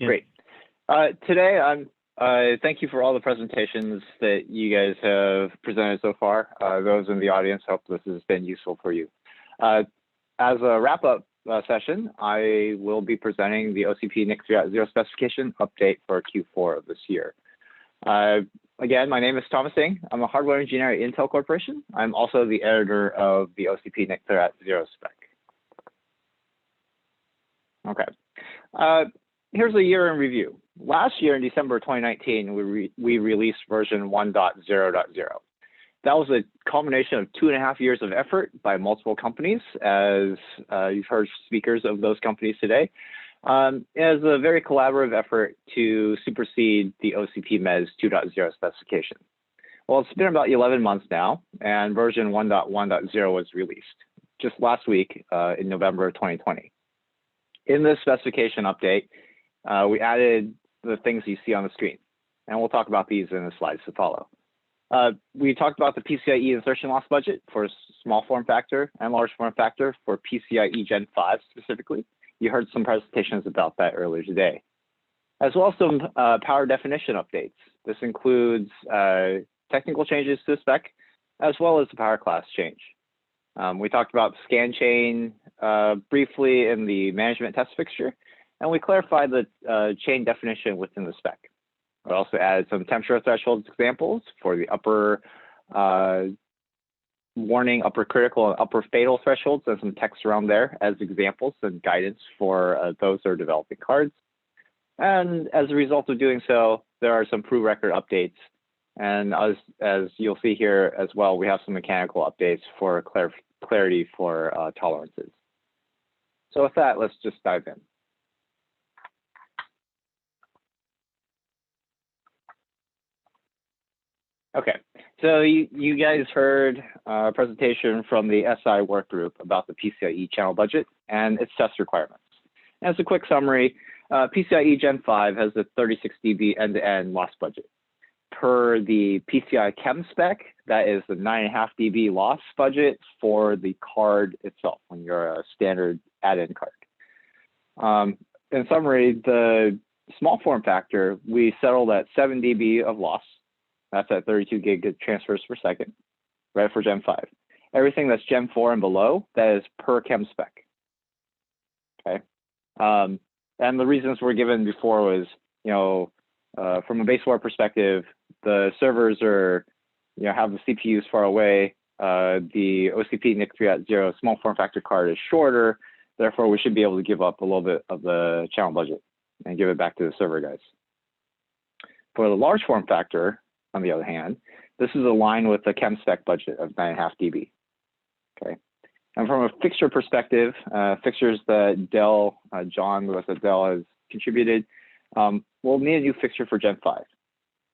Yeah. Great. Today, thank you for all the presentations that you guys have presented so far. Those in the audience, hope this has been useful for you. As a wrap-up session, I will be presenting the OCP NIC 3.0 specification update for Q4 of this year. Again, my name is Thomas Singh. I'm a hardware engineer at Intel Corporation. I'm also the editor of the OCP NIC 3.0 spec. Okay. Here's a year in review. Last year in December 2019, we released version 1.0.0. That was a culmination of 2.5 years of effort by multiple companies, as you've heard speakers of those companies today. As a very collaborative effort to supersede the OCP MES 2.0 specification. Well, it's been about 11 months now, and version 1.1.0 was released just last week in November of 2020. In this specification update, we added the things you see on the screen, and we'll talk about these in the slides to follow. We talked about the PCIe insertion loss budget for small form factor and large form factor for PCIe Gen 5 specifically. You heard some presentations about that earlier today, as well as some power definition updates. This includes technical changes to the spec, as well as the power class change. We talked about scan chain briefly in the management test fixture, and we clarified the chain definition within the spec. We also added some temperature thresholds examples for the upper warning, upper critical, and upper fatal thresholds, and some text around there as examples and guidance for those that are developing cards. And as a result of doing so, there are some proof record updates. And as you'll see here as well, we have some mechanical updates for clarity for tolerances. So with that, let's just dive in. Okay, so you guys heard a presentation from the SI work group about the PCIe channel budget and its test requirements. As a quick summary, PCIe Gen 5 has a 36 dB end-to-end loss budget. Per the PCI Chem spec, that is the 9.5 dB loss budget for the card itself when you're a standard add-in card. In summary, the small form factor, we settled at 7 dB of loss. That's at 32 gig transfers per second, right, for Gen 5. Everything that's Gen 4 and below, that is per Chem spec. Okay. And the reasons were given before was, from a baseboard perspective, the servers are, have the CPUs far away. The OCP NIC 3.0 small form factor card is shorter. Therefore, we should be able to give up a little bit of the channel budget and give it back to the server guys. For the large form factor, on the other hand, this is aligned with the Chem spec budget of 9.5 dB. Okay. And from a fixture perspective, fixtures that John with Dell has contributed, we'll need a new fixture for Gen 5.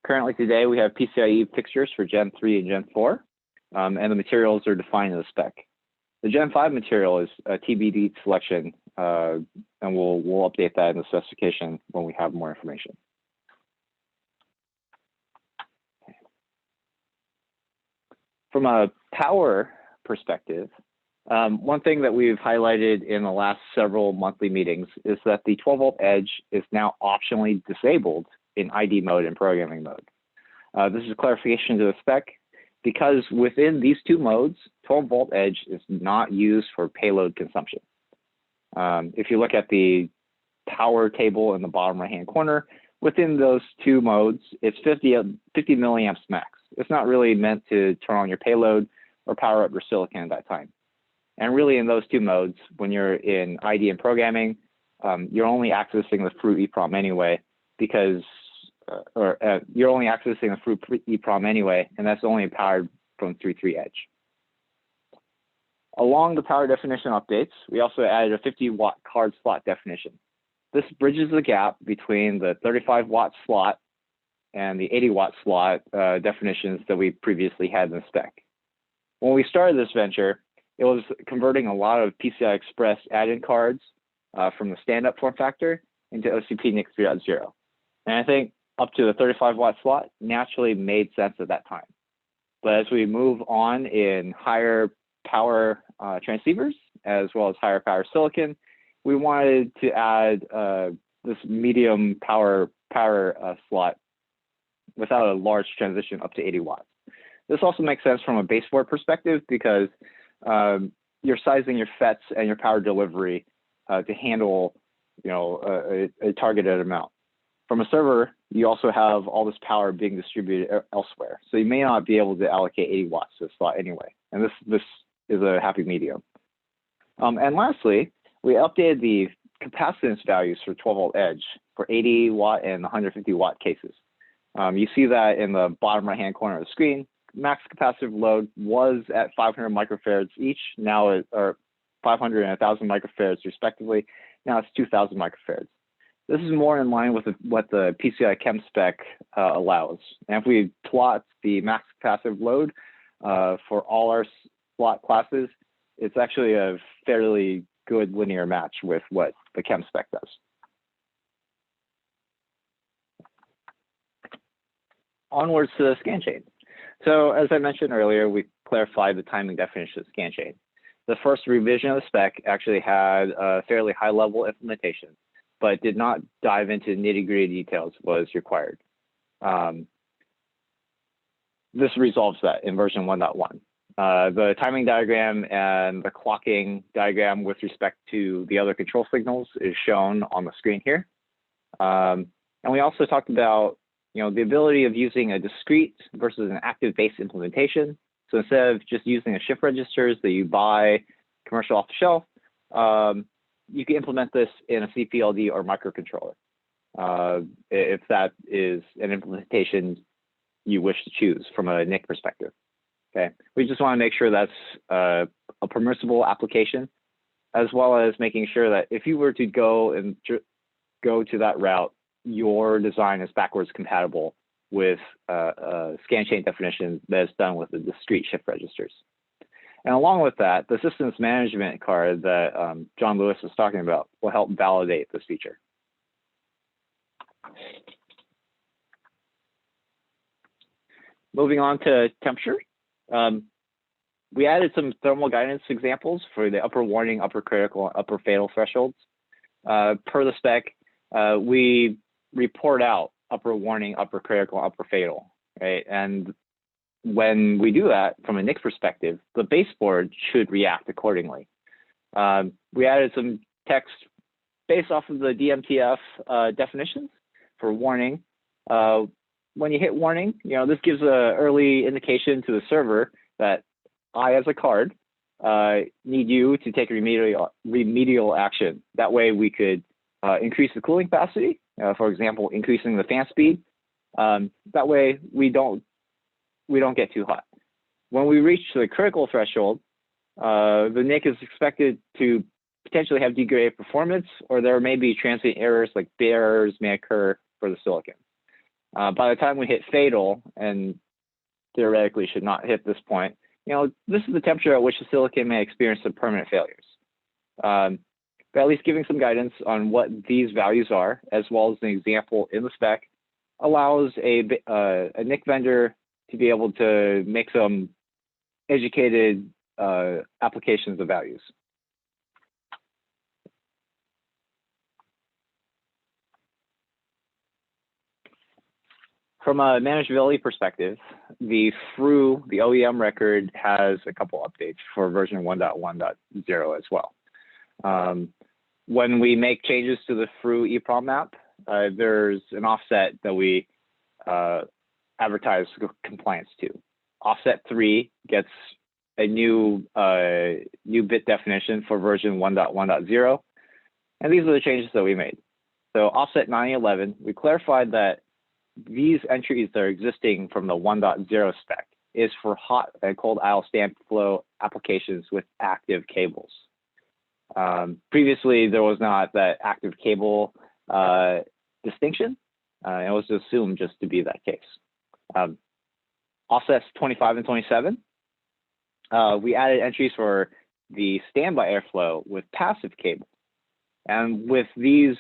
Currently today, we have PCIe fixtures for Gen 3 and Gen 4, and the materials are defined in the spec. The Gen 5 material is a TBD selection, and we'll update that in the specification when we have more information. From a power perspective, one thing that we've highlighted in the last several monthly meetings is that the 12-volt edge is now optionally disabled in ID mode and programming mode. This is a clarification to the spec because within these two modes, 12-volt edge is not used for payload consumption. If you look at the power table in the bottom right-hand corner, within those two modes, it's 50 milliamps max. It's not really meant to turn on your payload or power up your silicon at that time. And really in those two modes, when you're in ID and programming, you're only accessing the through EEPROM anyway, because, you're only accessing the through EEPROM anyway, and that's only powered from 3.3 edge. Along the power definition updates, we also added a 50-watt card slot definition. This bridges the gap between the 35-watt slot and the 80-watt slot definitions that we previously had in the spec. When we started this venture, it was converting a lot of PCI Express add-in cards from the stand-up form factor into OCP NIC 3.0. And I think up to the 35-watt slot naturally made sense at that time. But as we move on in higher power transceivers, as well as higher power silicon, we wanted to add this medium power slot without a large transition up to 80 watts. This also makes sense from a baseboard perspective because you're sizing your FETs and your power delivery to handle, a targeted amount. From a server, you also have all this power being distributed elsewhere, so you may not be able to allocate 80 watts to the slot anyway. And this is a happy medium. And lastly, we updated the capacitance values for 12-volt edge for 80 watt and 150 watt cases. You see that in the bottom right-hand corner of the screen. Max capacitive load was at 500 microfarads each. Now it, or 500 and 1,000 microfarads respectively. Now it's 2,000 microfarads. This is more in line with what the PCI Chem spec allows. And if we plot the max capacitive load for all our slot classes, it's actually a fairly good linear match with what the Chem spec does. Onwards to the scan chain. So as I mentioned earlier, we clarified the timing definition of scan chain. The first revision of the spec actually had a fairly high level implementation, but did not dive into nitty-gritty details was required. This resolves that in version 1.1. The timing diagram and the clocking diagram with respect to the other control signals is shown on the screen here. And we also talked about the ability of using a discrete versus an active base implementation. So instead of just using the shift registers that you buy commercial off the shelf, you can implement this in a CPLD or microcontroller if that is an implementation you wish to choose from a NIC perspective. Okay, we just want to make sure that's a permissible application, as well as making sure that if you were to go to that route, your design is backwards compatible with scan chain definition that is done with the discrete shift registers. And along with that, the systems management card that John Lewis was talking about will help validate this feature. Moving on to temperature. We added some thermal guidance examples for the upper warning, upper critical, and upper fatal thresholds. Per the spec, we report out upper warning, upper critical, upper fatal, right? And when we do that from a NIC perspective, the baseboard should react accordingly. We added some text based off of the DMTF definitions for warning. When you hit warning, this gives an early indication to the server that I, as a card, need you to take remedial action. That way we could increase the cooling capacity, for example, increasing the fan speed. That way we don't get too hot. When we reach the critical threshold, the NIC is expected to potentially have degraded performance, or there may be transient errors like bit errors may occur for the silicon. By the time we hit fatal, and theoretically should not hit this point, this is the temperature at which the silicon may experience some permanent failures. But at least giving some guidance on what these values are, as well as an example in the spec, allows a NIC vendor to be able to make some educated applications of values. From a manageability perspective, the FRU, the OEM record, has a couple updates for version 1.1.0 as well. When we make changes to the FRU EEPROM map, there's an offset that we advertise compliance to. Offset 3 gets a new bit definition for version 1.1.0, and these are the changes that we made. So offset 911, we clarified that these entries that are existing from the 1.0 spec is for hot and cold aisle stamp flow applications with active cables. Previously, there was not that active cable distinction. It was assumed just to be that case. Offsets 25 and 27, we added entries for the standby airflow with passive cable. And with these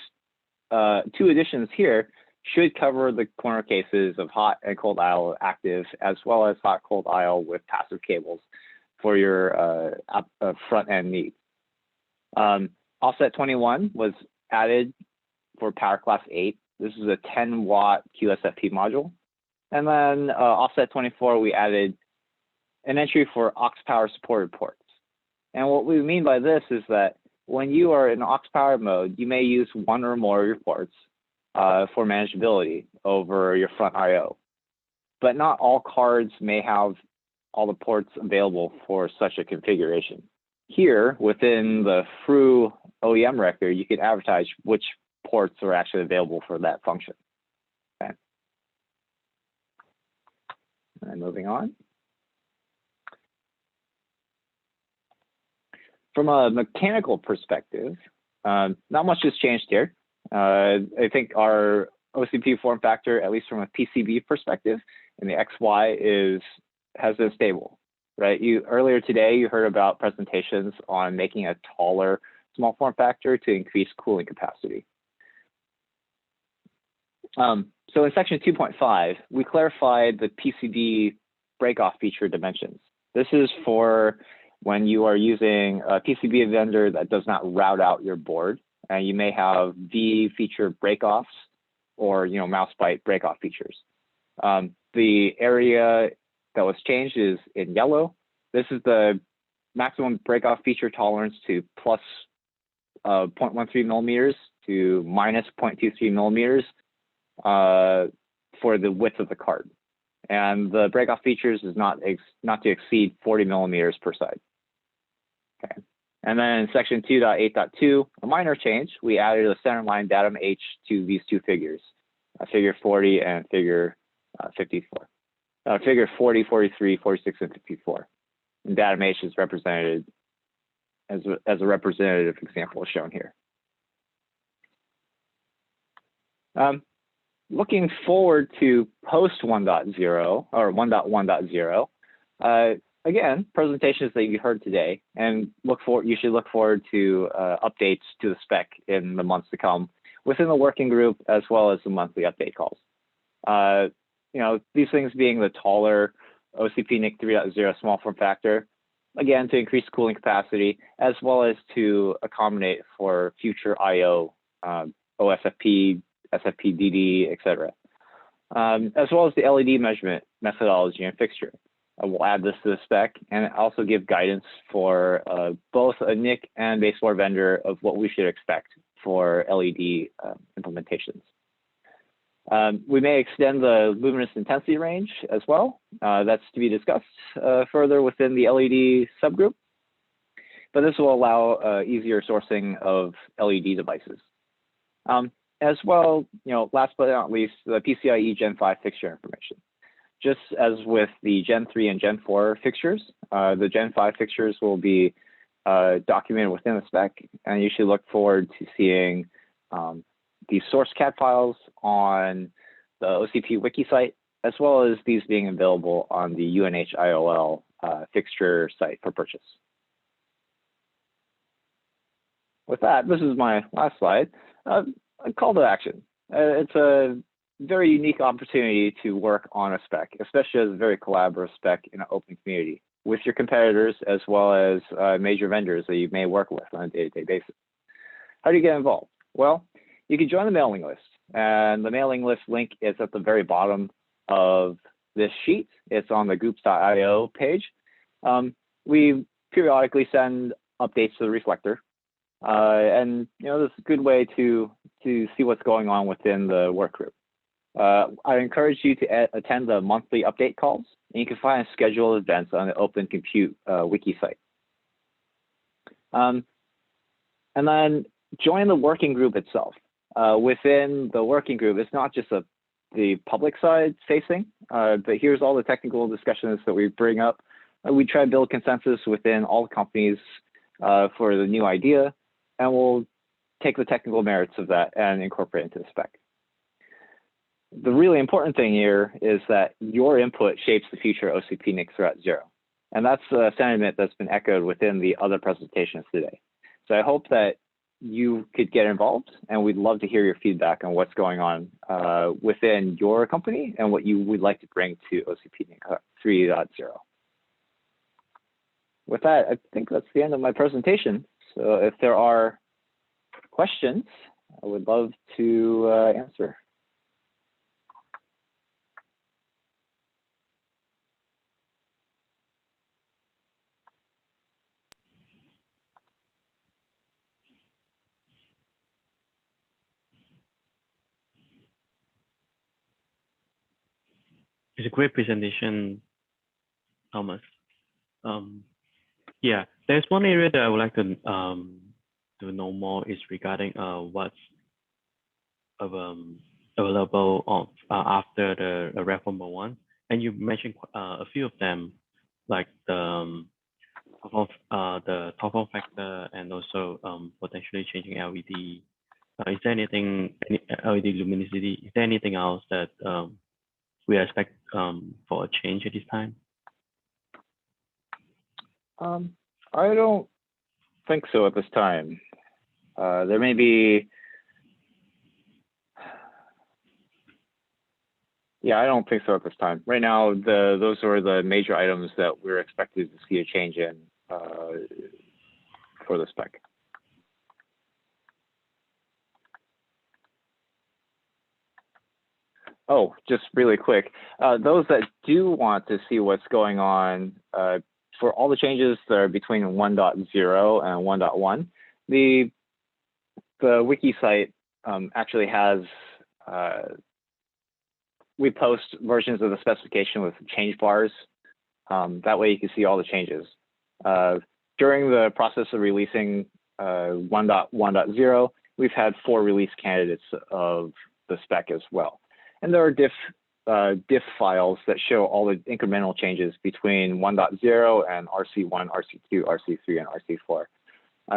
two additions here, should cover the corner cases of hot and cold aisle active, as well as hot cold aisle with passive cables for your front end needs. Offset 21 was added for power class 8. This is a 10-watt QSFP module. And then offset 24, we added an entry for aux power supported ports. And what we mean by this is that when you are in aux power mode, you may use one or more of your ports for manageability over your front I/O. But not all cards may have all the ports available for such a configuration. Here, within the through OEM record, you can advertise which ports are actually available for that function. Okay. And moving on. From a mechanical perspective, not much has changed here. I think our OCP form factor, at least from a PCB perspective, in the XY has been stable, right? Earlier today, you heard about presentations on making a taller small form factor to increase cooling capacity. So in section 2.5, we clarified the PCB breakoff feature dimensions. This is for when you are using a PCB vendor that does not route out your board, and you may have V feature breakoffs or mouse bite breakoff features. The area that was changed is in yellow. This is the maximum breakoff feature tolerance to plus 0.13 millimeters to minus 0.23 millimeters for the width of the card. And the breakoff features is not to exceed 40 millimeters per side. Okay. And then in section 2.8.2, a minor change, we added a centerline datum H to these two figures, figure 40 and figure 54. Figure 40, 43, 46, and 54. And datum H is represented as a representative example shown here. Looking forward to post 1.0 or 1.1.0, again, presentations that you heard today, and you should look forward to updates to the spec in the months to come within the working group, as well as the monthly update calls. These things being the taller OCP NIC 3.0 small form factor, again, to increase cooling capacity, as well as to accommodate for future I/O, OSFP, SFP-DD, etc. As well as the LED measurement methodology and fixture. We'll add this to the spec and also give guidance for both a NIC and baseboard vendor of what we should expect for LED implementations. We may extend the luminous intensity range as well. That's to be discussed further within the LED subgroup. But this will allow easier sourcing of LED devices. As well, last but not least, the PCIe Gen 5 fixture information. Just as with the Gen 3 and Gen 4 fixtures, the Gen 5 fixtures will be documented within the spec, and you should look forward to seeing the source CAD files on the OCP wiki site, as well as these being available on the UNH IOL fixture site for purchase. With that, this is my last slide. A call to action. It's a very unique opportunity to work on a spec, especially as a very collaborative spec in an open community with your competitors, as well as major vendors that you may work with on a day-to-day basis. How do you get involved? Well, you can join the mailing list, and the mailing list link is at the very bottom of this sheet. It's on the groups.io page. We periodically send updates to the reflector, and this is a good way to see what's going on within the work group. I encourage you to attend the monthly update calls, and you can find scheduled events on the Open Compute wiki site. And then join the working group itself. Within the working group, it's not just the public side facing, but here's all the technical discussions that we bring up. We try to build consensus within all the companies for the new idea, and we'll take the technical merits of that and incorporate it into the spec. The really important thing here is that your input shapes the future OCP NIC 3.0. And that's a sentiment that's been echoed within the other presentations today. So I hope that you could get involved, and we'd love to hear your feedback on what's going on within your company and what you would like to bring to OCP NIC 3.0. With that, I think that's the end of my presentation. So if there are questions, I would love to answer. It's a great presentation, Thomas. Yeah, there's one area that I would like to know more is regarding what's available on after the reform one, and you mentioned a few of them, like the top form factor and also potentially changing LED. Is there anything, any LED luminosity? Is there anything else that we expect for a change at this time? I don't think so at this time. There may be, yeah, I don't think so at this time. Right now, those are the major items that we're expected to see a change in for the spec. Oh, just really quick, those that do want to see what's going on for all the changes that are between 1.0 and 1.1, the wiki site actually has, we post versions of the specification with change bars. That way you can see all the changes. During the process of releasing 1.1.0, we've had 4 release candidates of the spec as well. And there are diff files that show all the incremental changes between 1.0 and RC1, RC2, RC3, and RC4.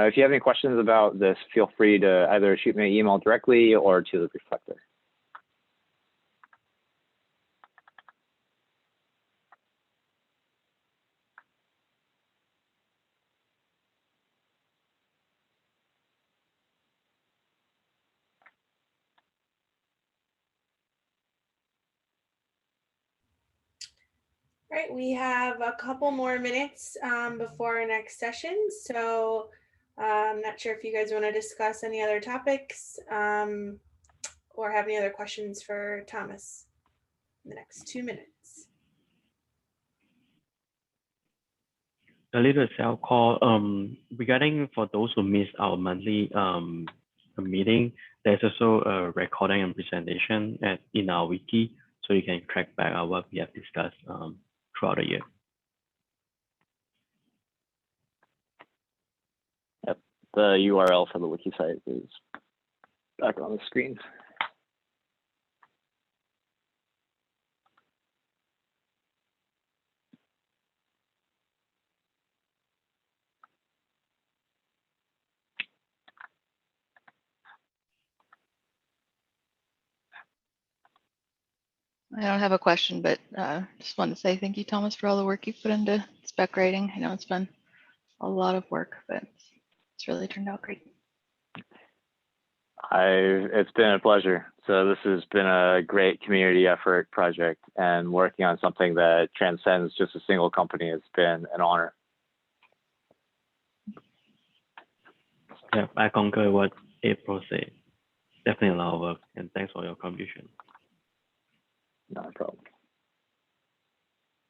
If you have any questions about this, feel free to either shoot me an email directly or to the reflector. All right, we have a couple more minutes before our next session. So I'm not sure if you guys want to discuss any other topics or have any other questions for Thomas in the next 2 minutes. A little cell call regarding for those who missed our monthly meeting, there's also a recording and presentation in our wiki, so you can track back what we have discussed throughout the year. Yep, the URL for the wiki site is back on the screen. I don't have a question, but just want to say thank you, Thomas, for all the work you put into spec writing. I know it's been a lot of work, but it's really turned out great. It's been a pleasure. So this has been a great community effort project, and working on something that transcends just a single company has been an honor. Yeah, I concur what April said. Definitely a lot of work, and thanks for your contribution. Not a problem.